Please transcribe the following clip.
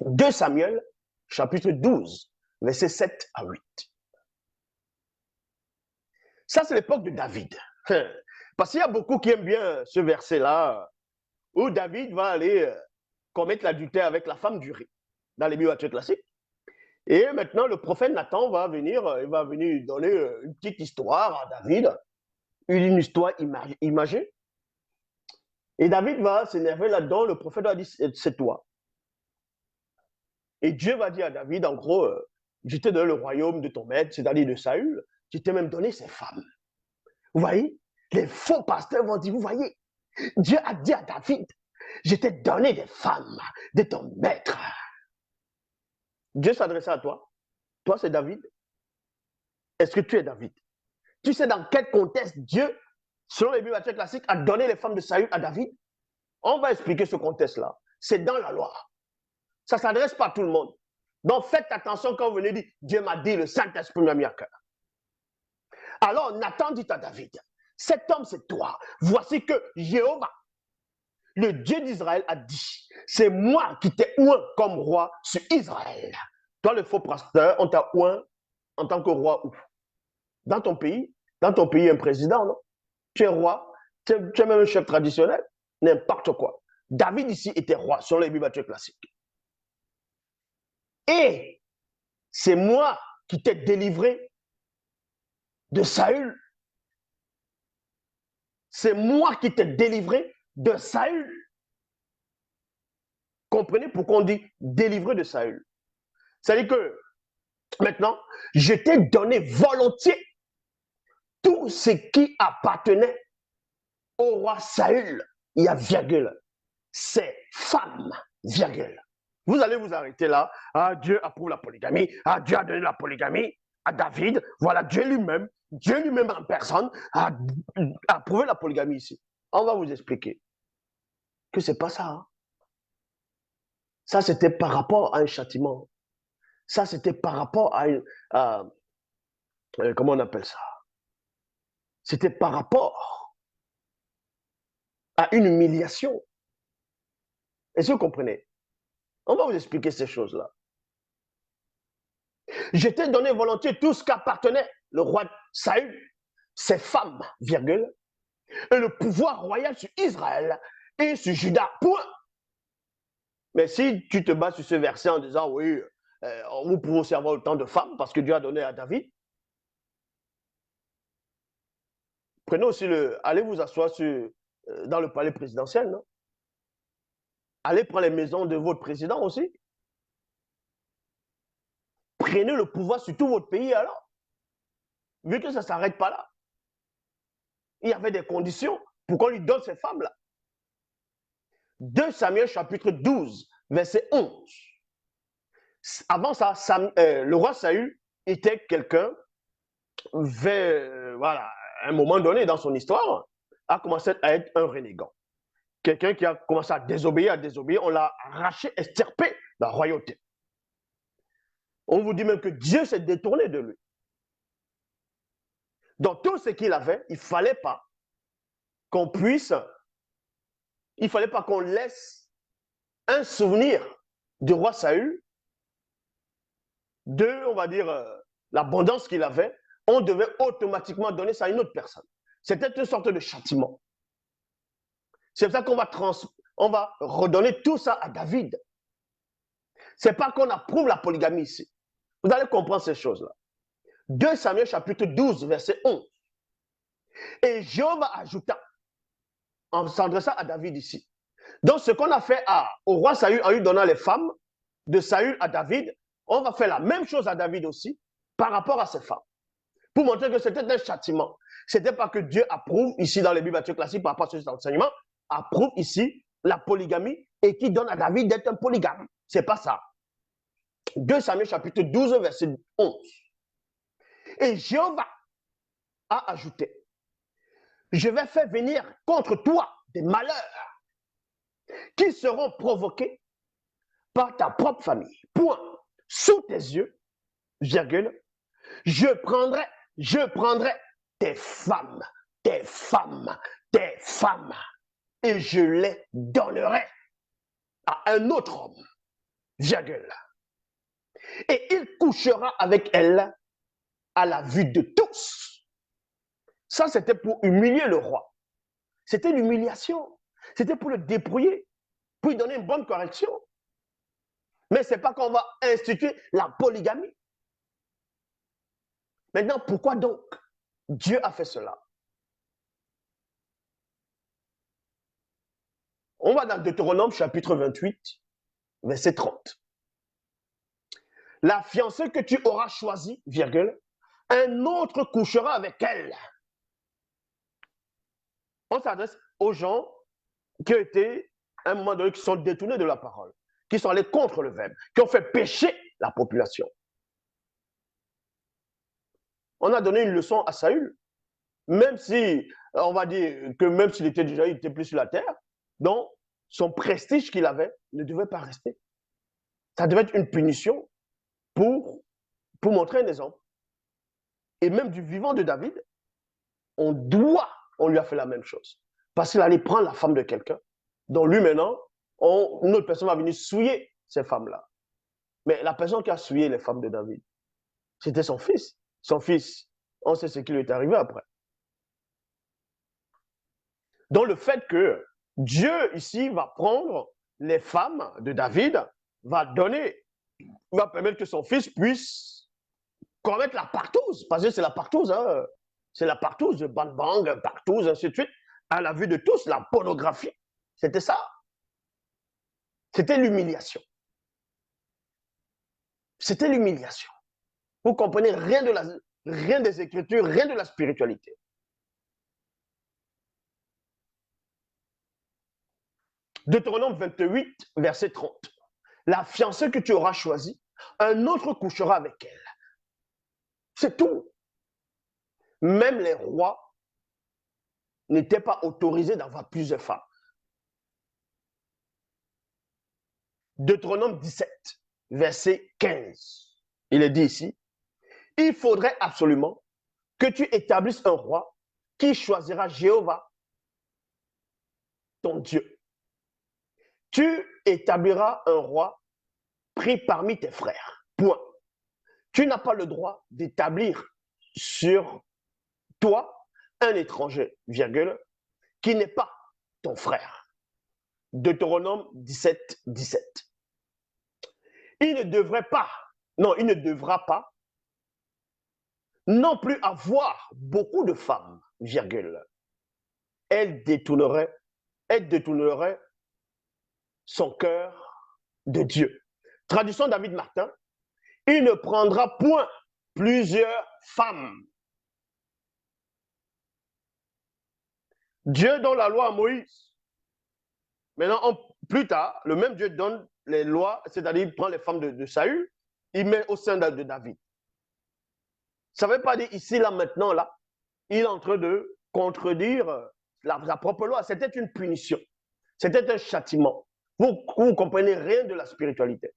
2 Samuel, chapitre 12, versets 7 à 8. Ça, c'est l'époque de David. Parce qu'il y a beaucoup qui aiment bien ce verset-là, où David va aller commettre l'adultère avec la femme d'Uri, dans les Bibles classiques. Et maintenant, le prophète Nathan va venir, il va venir donner une petite histoire à David, une histoire imagée. Et David va s'énerver là-dedans, le prophète va dire, c'est toi. Et Dieu va dire à David, en gros, je t'ai donné le royaume de ton maître, c'est-à-dire de Saül, je t'ai même donné ses femmes. Vous voyez, les faux pasteurs vont dire, vous voyez, Dieu a dit à David, je t'ai donné des femmes de ton maître. Dieu s'adressait à toi. Toi, c'est David. Est-ce que tu es David? Tu sais dans quel contexte Dieu, selon les Bibles classiques, a donné les femmes de Saül à David? On va expliquer ce contexte-là. C'est dans la loi. Ça ne s'adresse pas à tout le monde. Donc faites attention quand vous venez dire, Dieu m'a dit, le Saint-Esprit m'a mis à cœur. Alors Nathan dit à David, cet homme c'est toi. Voici que Jéhovah, le Dieu d'Israël, a dit, c'est moi qui t'ai oint comme roi sur Israël. Toi, le faux pasteur, on t'a oint en tant que roi où? Dans ton pays, un président, non? Tu es roi, tu es même un chef traditionnel, n'importe quoi. David ici était roi, sur les Bibles classiques. Et c'est moi qui t'ai délivré de Saül. C'est moi qui t'ai délivré de Saül. Comprenez pourquoi on dit délivré de Saül? C'est-à-dire que maintenant, je t'ai donné volontiers tout ce qui appartenait au roi Saül. Il y a virgule. Ses femmes, virgule. Vous allez vous arrêter là. Ah, Dieu approuve la polygamie. Ah, Dieu a donné la polygamie à David. Voilà, Dieu lui-même en personne, a approuvé la polygamie ici. On va vous expliquer que c'est pas ça. Hein. Ça, c'était par rapport à un châtiment. Ça, c'était par rapport à une... comment on appelle ça? C'était par rapport à une humiliation. Est-ce que vous comprenez? On va vous expliquer ces choses-là. Je t'ai donné volontiers tout ce qu'appartenait le roi Saül, ses femmes, virgule, et le pouvoir royal sur Israël et sur Juda, point. Mais si tu te bases sur ce verset en disant, oui, vous pouvez aussi avoir autant de femmes parce que Dieu a donné à David, prenez aussi allez vous asseoir dans le palais présidentiel, non? Allez prendre les maisons de votre président aussi. Prenez le pouvoir sur tout votre pays alors. Vu que ça ne s'arrête pas là. Il y avait des conditions pour qu'on lui donne ces femmes-là. 2 Samuel chapitre 12, verset 11. Avant ça, le roi Saül était quelqu'un, voilà, à un moment donné dans son histoire, a commencé à être un renégat. Quelqu'un qui a commencé à désobéir, on l'a arraché, extirpé de la royauté. On vous dit même que Dieu s'est détourné de lui. Dans tout ce qu'il avait, il ne fallait pas qu'on puisse, il ne fallait pas qu'on laisse un souvenir du roi Saül, de, on va dire, l'abondance qu'il avait, on devait automatiquement donner ça à une autre personne. C'était une sorte de châtiment. C'est pour ça qu'on va redonner tout ça à David. Ce n'est pas qu'on approuve la polygamie ici. Vous allez comprendre ces choses-là. 2 Samuel chapitre 12, verset 11. Et Jéhovah ajouta, en s'adressant à David ici. Donc, ce qu'on a fait au roi Saül en lui donnant les femmes de Saül à David, on va faire la même chose à David aussi par rapport à ses femmes. Pour montrer que c'était un châtiment. Ce n'était pas que Dieu approuve ici dans les Bibles classiques par rapport à cet enseignement, approuve ici la polygamie et qui donne à David d'être un polygame. Ce n'est pas ça. 2 Samuel chapitre 12, verset 11. Et Jéhovah a ajouté, je vais faire venir contre toi des malheurs qui seront provoqués par ta propre famille. Point. Sous tes yeux, virgule, je prendrai tes femmes, et je les donnerai à un autre homme. virgule. Et il couchera avec elle à la vue de tous. Ça, c'était pour humilier le roi. C'était l'humiliation. C'était pour le dépouiller, pour lui donner une bonne correction. Mais ce n'est pas qu'on va instituer la polygamie. Maintenant, pourquoi donc Dieu a fait cela? On va dans Deutéronome chapitre 28, verset 30. La fiancée que tu auras choisie, virgule, un autre couchera avec elle. On s'adresse aux gens qui ont été, à un moment donné, qui sont détournés de la parole, qui sont allés contre le verbe, qui ont fait pécher la population. On a donné une leçon à Saül, même si, on va dire que même s'il était déjà, il était plus sur la terre, donc son prestige qu'il avait ne devait pas rester. Ça devait être une punition pour montrer un exemple. Et même du vivant de David, on lui a fait la même chose. Parce qu'il allait prendre la femme de quelqu'un, dont lui maintenant, une autre personne va venir souiller ces femmes-là. Mais la personne qui a souillé les femmes de David, c'était son fils. Son fils, on sait ce qui lui est arrivé après. Donc le fait que Dieu ici va prendre les femmes de David, va permettre que son fils puisse commettre la partouze, parce que c'est la partouze, hein. C'est la partouze, bang bang, partouze, ainsi de suite, à la vue de tous, la pornographie. C'était ça. C'était l'humiliation. C'était l'humiliation. Vous comprenez rien des Écritures, rien de la spiritualité. Deutéronome 28, verset 30. La fiancée que tu auras choisie, un autre couchera avec elle. C'est tout. Même les rois n'étaient pas autorisés d'avoir plusieurs femmes. Deutéronome 17, verset 15. Il est dit ici, il faudrait absolument que tu établisses un roi qui choisira Jéhovah, ton Dieu. Tu établiras un roi pris parmi tes frères. Point. Tu n'as pas le droit d'établir sur toi un étranger, virgule, qui n'est pas ton frère. Deutéronome 17, 17. Il ne devra pas non plus avoir beaucoup de femmes, virgule. Elle détournerait son cœur de Dieu. Traduction David Martin, il ne prendra point plusieurs femmes. Dieu donne la loi à Moïse. Maintenant, plus tard, le même Dieu donne les lois, c'est-à-dire il prend les femmes de Saül, il met au sein de David. Ça ne veut pas dire ici, là, maintenant, là, il est en train de contredire la propre loi. C'était une punition. C'était un châtiment. Vous ne comprenez rien de la spiritualité.